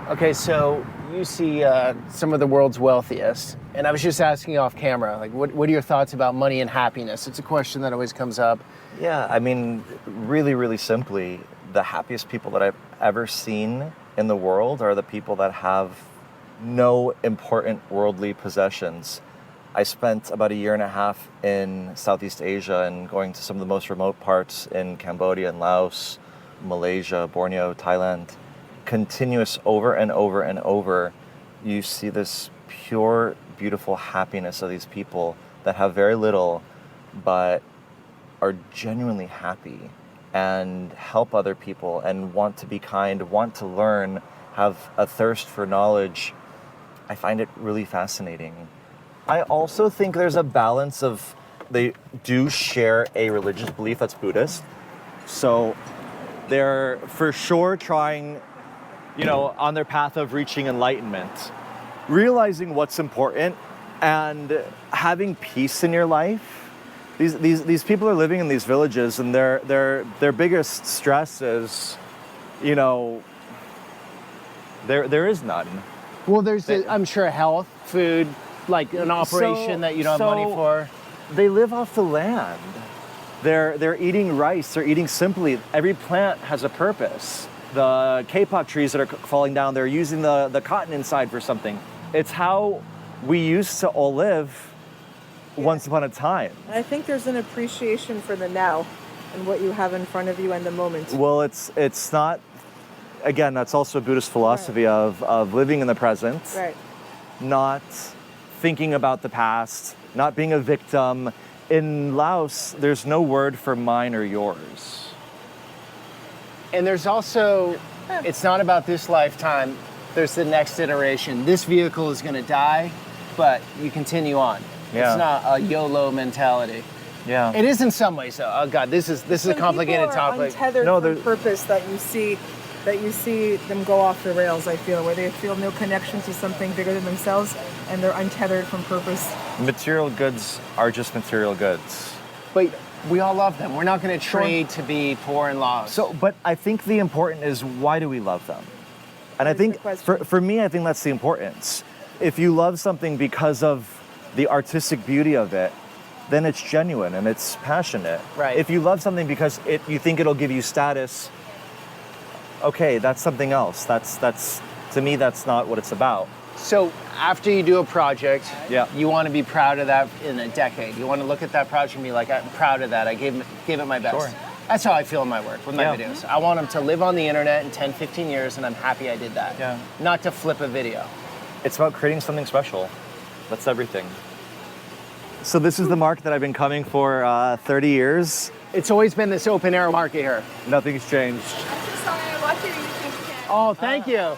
Okay, so you see some of the world's wealthiest, and I was just asking off camera, like, what are your thoughts about money and happiness? It's a question that always comes up. Yeah, I mean, really, really simply, the happiest people that I've ever seen in the world are the people that have no important worldly possessions. I spent about 1.5 years in Southeast Asia and going to some of the most remote parts in Cambodia and Laos, Malaysia, Borneo, Thailand. Continuous over and over and over, you see this pure, beautiful happiness of these people that have very little, but are genuinely happy and help other people and want to be kind, want to learn, have a thirst for knowledge. I find it really fascinating. I also think there's a balance of, they do share a religious belief that's Buddhist. So they're for sure trying, on their path of reaching enlightenment, realizing what's important and having peace in your life. These people are living in these villages, and their biggest stress is, there is none. Well, there's, I'm sure, health, food, like an operation that you don't have money for. They live off the land. They're eating rice. They're eating simply. Every plant has a purpose. The K-pop trees that are falling down, they're using the cotton inside for something. It's how we used to all live once upon a time. I think there's an appreciation for the now and what you have in front of you and the moment. Well, it's not, again, that's also a Buddhist philosophy of living in the present, right. Not thinking about the past, not being a victim. In Laos, there's no word for mine or yours. And there's also, it's not about this lifetime, there's the next iteration. This vehicle is gonna die, but you continue on. Yeah. It's not a YOLO mentality. Yeah. It is in some ways though. Oh God, this is a complicated topic. Untethered from purpose that you see them go off the rails, I feel, where they feel no connection to something bigger than themselves and they're untethered from purpose. Material goods are just material goods. But We all love them. We're not going to trade to be poor and lost. So, but I think the important is, why do we love them? And I think for me, I think that's the importance. If you love something because of the artistic beauty of it, then it's genuine and it's passionate. Right. If you love something because you think it'll give you status, okay, that's something else. That's to me, that's not what it's about. So after you do a project, Yeah. you want to be proud of that in a decade. You want to look at that project and be like, I'm proud of that. I gave it my best. Sure. That's how I feel in my work, with my Yeah. videos. I want them to live on the internet in 10, 15 years, and I'm happy I did that. Yeah. Not to flip a video. It's about creating something special. That's everything. So this is the market that I've been coming for 30 years. It's always been this open air market here. Nothing's changed. I'm so sorry, I watch your YouTube channel. Oh, thank you.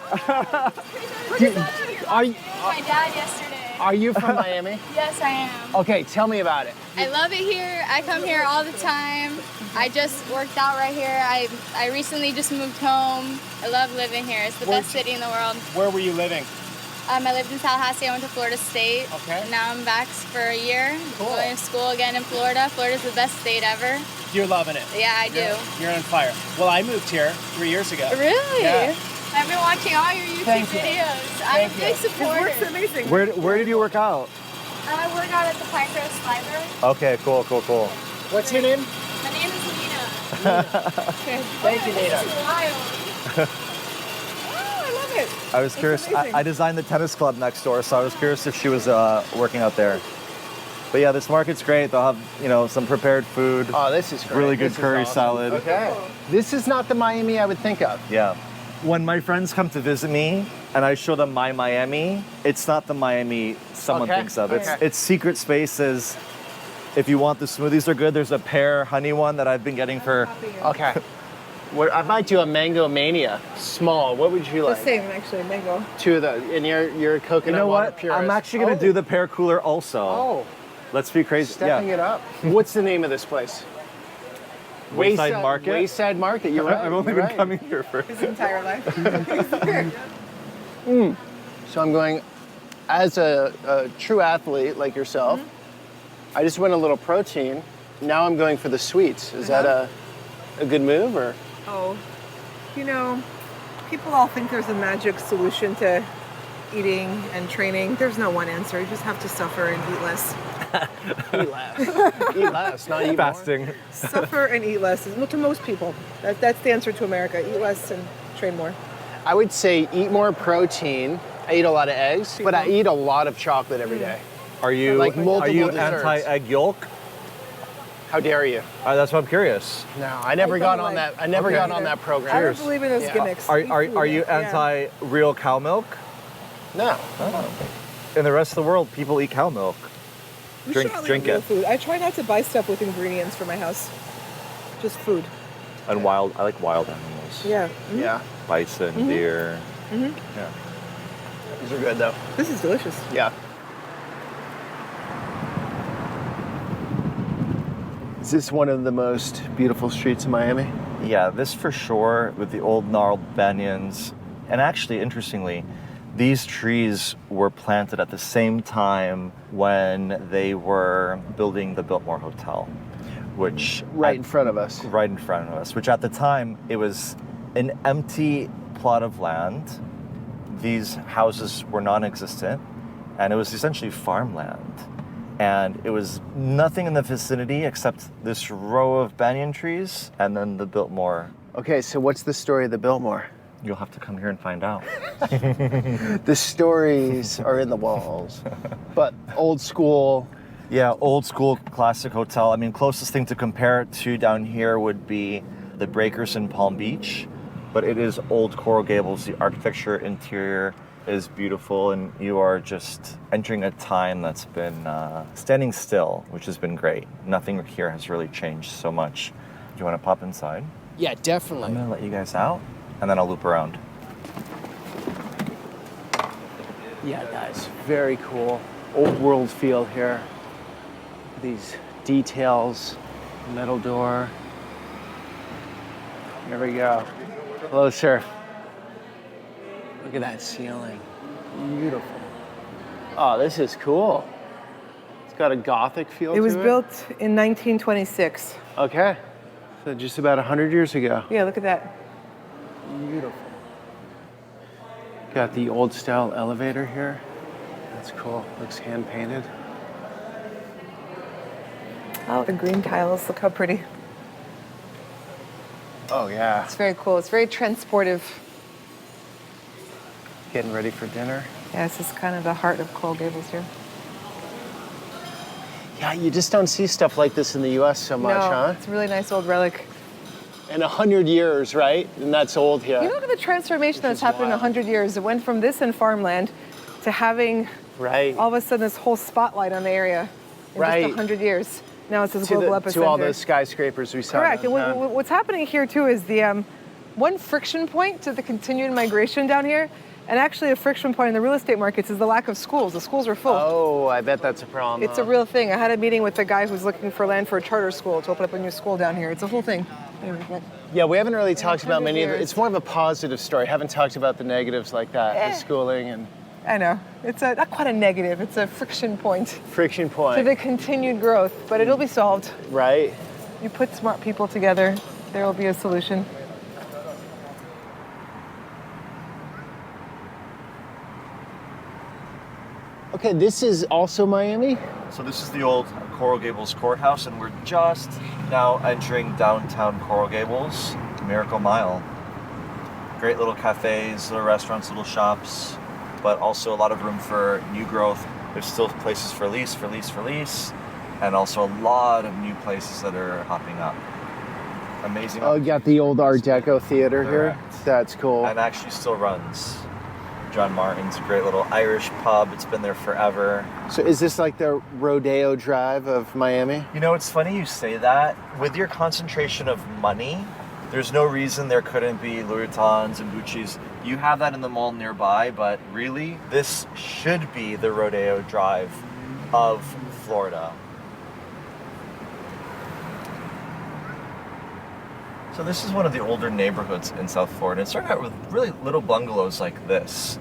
Are you, My dad yesterday. are you from Miami? Yes, I am. Okay, tell me about it. I love it here. I come here all the time. I just worked out right here. I recently just moved home. I love living here. It's the best city in the world. Where were you living? I lived in Tallahassee. I went to Florida State. Okay. And now I'm back for a year. Cool. Going to school again in Florida. Florida's the best state ever. You're loving it. Yeah, I do. You're on fire. Well, I moved here 3 years ago. Really? Yeah. I've been watching all your YouTube Thank you. videos. I'm a Thank big you. supporter. Work's amazing. Where did you work out? I work out at the Pinecrest Library. Okay, cool. What's your name? My name is Nina. Thank you, Nina. This is wild. Oh, I love it. I was curious. amazing. I designed the tennis club next door, so I was curious if she was working out there. But yeah, this market's great. They'll have some prepared food. Oh, this is great. Really good This is curry awesome. salad. Okay. This is not the Miami I would think of. Yeah. When my friends come to visit me and I show them my Miami, it's not the Miami someone Okay, thinks of. okay. It's secret spaces. If you want the smoothies are good, there's a pear honey one that I've been getting for. Okay. I might do a mango mania. Small. What would you The like? same, actually, mango. Two of those. And you're a coconut You know water what? purist. I'm actually gonna do the pear cooler also. Oh, Let's be crazy. stepping yeah. it up. What's the name of this place? Wayside Market. Wayside Market. You're right. I've only you're been right. coming here for. His entire life. So I'm going, as a true athlete like yourself, I just went a little protein. Now I'm going for the sweets. Is that a good move or? Oh, people all think there's a magic solution to eating and training. There's no one answer. You just have to suffer and eat less. Eat less. Eat less, not eat more. Fasting. Suffer and eat less. Well, to most people, that's the answer to America. Eat less and train more. I would say eat more protein. I eat a lot of eggs, but I eat a lot of chocolate every day. Are you Like multiple desserts. anti-egg yolk? How dare you? That's what I'm curious. No, I never got on that. I never got on either. that program. I don't believe in those Yeah. gimmicks. Are Eat food. you Yeah. anti-real cow milk? No. In the rest of the world, people eat cow milk. We Drink should all eat drink real it. Food. I try not to buy stuff with ingredients for my house. Just food. And I like wild animals. Yeah. Yeah. Bison, deer. Yeah. These are good though. This is delicious. Yeah. Is this one of the most beautiful streets in Miami? Yeah, this for sure, with the old gnarled banyans. And actually, interestingly, these trees were planted at the same time when they were building the Biltmore Hotel, which Right in front of us. right in front of us, which at the time it was an empty plot of land. These houses were non-existent, and it was essentially farmland. And it was nothing in the vicinity except this row of banyan trees and then the Biltmore. Okay, so what's the story of the Biltmore? You'll have to come here and find out. The stories are in the walls, but old school. Yeah, old school classic hotel. I mean, closest thing to compare it to down here would be the Breakers in Palm Beach, but it is old Coral Gables. The architecture interior is beautiful, and you are just entering a time that's been standing still, which has been great. Nothing here has really changed so much. Do you want to pop inside? Yeah, definitely. I'm gonna let you guys out, and then I'll loop around. Yeah, guys, very cool. Old world feel here. These details, metal door. Here we go. Closer. Look at that ceiling. Beautiful. Oh, this is cool. It's Got a Gothic feel to it. It was built in 1926. Okay. So just about 100 years ago. Yeah, look at that. Beautiful. Got the old style elevator here. That's cool. Looks hand painted. Oh, the green tiles. Look how pretty. Oh yeah. It's very cool. It's very transportive. Getting ready for dinner. Yeah, this is kind of the heart of Coral Gables here. Yeah, you just don't see stuff like this in the U.S. so much, No, huh? it's a really nice old relic. And 100 years, right? And that's old here. You look at the transformation that's is happened in wild. 100 years. It went from this and farmland to having Right. all of a sudden this whole spotlight on the area in Right. just 100 years. Now it's this to, global the, epicenter. to all those skyscrapers we saw. Correct. And downtown. what's happening here too is the one friction point to the continued migration down here, and actually a friction point in the real estate markets is the lack of schools. The schools are full. Oh, I bet that's a problem. It's a real thing. I had a meeting with a guy who's looking for land for a charter school to open up a new school down here. It's a whole thing. Anyway, Yeah, we haven't really talked about 100 many of it. years. It's more of a positive story. Haven't talked about the negatives like that, the schooling and I know. It's not quite a negative. It's a friction point friction to point, the continued growth, but it'll be solved. right? You put smart people together, there will be a solution. Okay, this is also Miami? So this is the old Coral Gables courthouse, and we're just now entering downtown Coral Gables, Miracle Mile. Great little cafes, little restaurants, little shops, but also a lot of room for new growth. There's still places for lease, and also a lot of new places that are popping up. Amazing. Oh, you got the old Art Deco theater here. Correct. That's cool. And actually still runs. John Martin's a great little Irish pub. It's been there forever. So is this like the Rodeo Drive of Miami? You know, it's funny you say that. With your concentration of money, there's no reason there couldn't be Louis Vuittons and Gucci's. You have that in the mall nearby, but really, this should be the Rodeo Drive of Florida. So this is one of the older neighborhoods in South Florida. It started out with really little bungalows like this.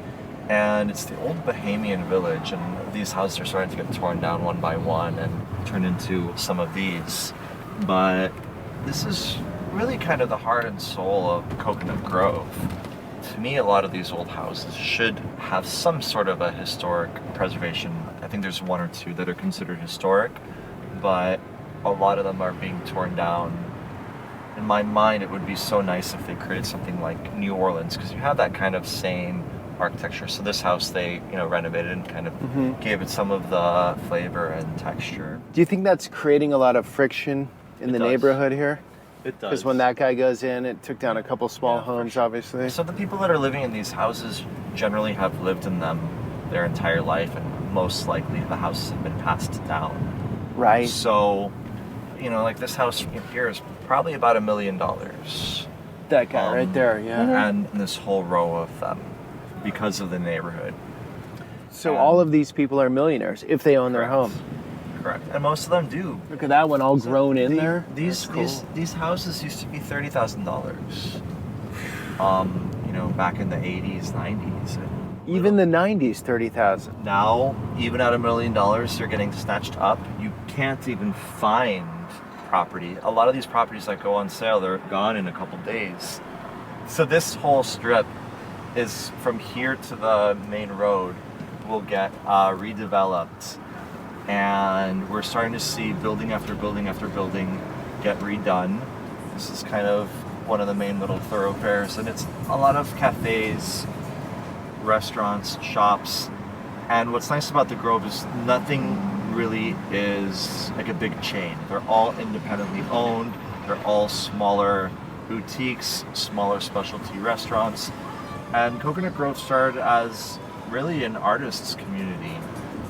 And it's the old Bahamian village, and these houses are starting to get torn down one by one and turned into some of these. But this is really kind of the heart and soul of Coconut Grove. To me, a lot of these old houses should have some sort of a historic preservation. I think there's one or two that are considered historic, but a lot of them are being torn down. In my mind, it would be so nice if they created something like New Orleans, because you have that kind of same architecture. So this house, they renovated and kind of gave it some of the flavor and texture. Do you think that's creating a lot of friction in the does. neighborhood here? It does. Because when that guy goes in, it took down a couple small homes, obviously. So the people that are living in these houses generally have lived in them their entire life, and most likely the houses have been passed down. Right. So, like this house here is probably about $1 million. That guy right there, yeah. And this whole row of them, because of the neighborhood. So all of these people are millionaires if they own their Correct. home. Correct. And most of them do. Look at that one all grown in there. These That's cool. these houses used to be $30,000. Back in the 80s, 90s. and Even the 90s, 30,000. now, even at $1 million, they're getting snatched up. You can't even find property. A lot of these properties that go on sale, they're gone in a couple days. So this whole strip is from here to the main road will get redeveloped, and we're starting to see building after building after building get redone. This is kind of one of the main little thoroughfares, and it's a lot of cafes, restaurants, shops. And what's nice about the Grove is nothing really is like a big chain. They're all independently owned. They're all smaller boutiques, smaller specialty restaurants. And Coconut Grove started as really an artist's community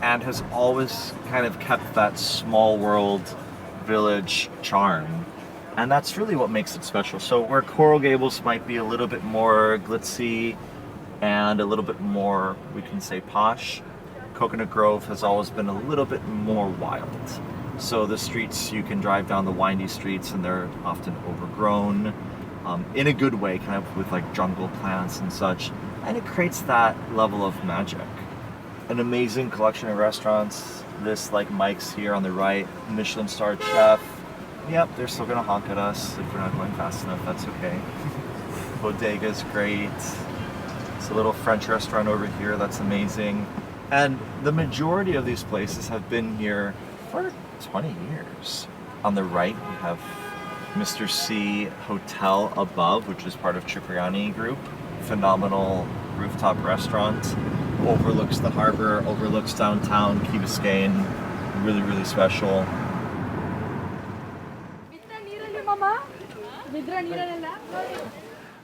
and has always kind of kept that small world village charm. And that's really what makes it special. So where Coral Gables might be a little bit more glitzy and a little bit more, we can say, posh, Coconut Grove has always been a little bit more wild. So the streets, you can drive down the windy streets and they're often overgrown in a good way, kind of with like jungle plants and such. And it creates that level of magic. an amazing collection of restaurants. This like Mike's here on the right, Michelin starred chef. Yep, they're still gonna honk at us if we're not going fast enough, that's okay. Bodega's great. It's a little French restaurant over here, that's amazing. And the majority of these places have been here for 20 years. On the right, we have Mr. C Hotel above, which is part of Cipriani Group. Phenomenal rooftop restaurant. Overlooks the harbor, overlooks downtown, Key Biscayne. Really, really special.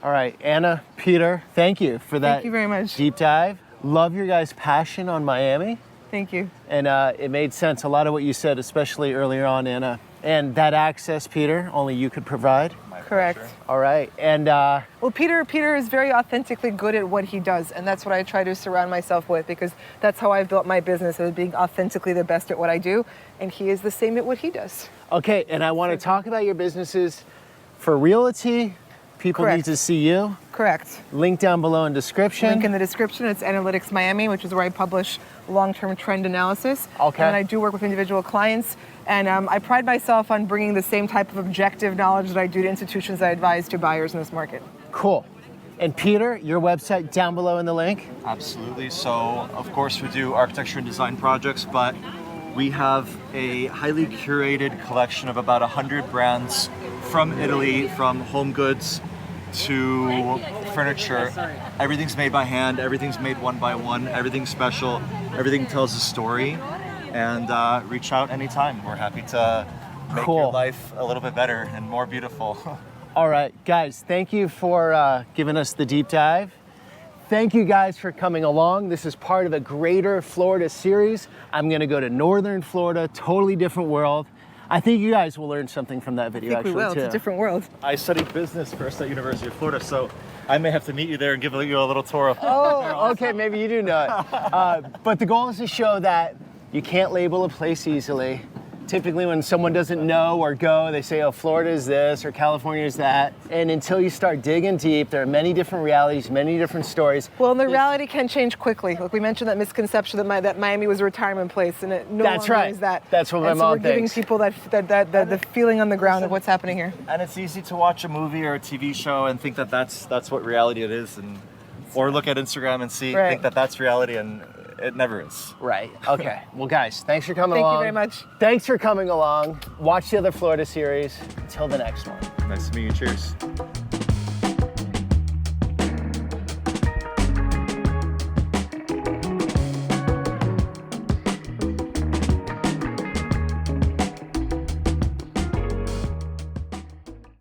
All right, Anna, Peter, thank you for that. Thank you very much. Deep dive. Love your guys' passion on Miami. Thank you. And it made sense, a lot of what you said, especially earlier on, Anna. And that access, Peter, only you could provide. Correct. All right, and well, Peter is very authentically good at what he does, and that's what I try to surround myself with, because that's how I've built my business, as being authentically the best at what I do, and he is the same at what he does. okay, and I want to talk about your businesses. For realty, people Correct. need to see you. Correct. Link down below in description. Link in the description. It's Analytics Miami, which is where I publish long-term trend analysis. Okay. And I do work with individual clients. And I pride myself on bringing the same type of objective knowledge that I do to institutions I advise to buyers in this market. Cool. And Peter, your website down below in the link. Absolutely. So, of course, we do architecture and design projects, but we have a highly curated collection of about 100 brands from Italy, from home goods to furniture. Everything's made by hand, everything's made one by one, everything's special, everything tells a story. And reach out anytime. We're happy to make your life a little bit better and more beautiful. All right, guys, thank you for giving us the deep dive. Thank you guys for coming along. This is part of a greater Florida series. I'm gonna go to Northern Florida, totally different world. I think you guys will learn something from that video, I think actually, we will. too. It's a different world. I studied business first at University of Florida, so I may have to meet you there and give you a little tour of. Oh, okay, maybe you do know it. But the goal is to show that you can't label a place easily. Typically when someone doesn't know or go, they say, oh, Florida is this or California is that. And until you start digging deep, there are many different realities, many different stories. Well, and the reality can change quickly. Like we mentioned that misconception that Miami was a retirement place, and it no That's longer right. is that. That's what my and so mom we're giving thinks. people the feeling on the ground of what's happening here. And it's easy to watch a movie or a TV show and think that that's what reality it is, and or look at Instagram and think that that's reality, and it never is. Right, okay. Well, guys, thanks for coming Thank along. you very much. Thanks for coming along. Watch the other Florida series. Until the next one. Nice to meet you. Cheers.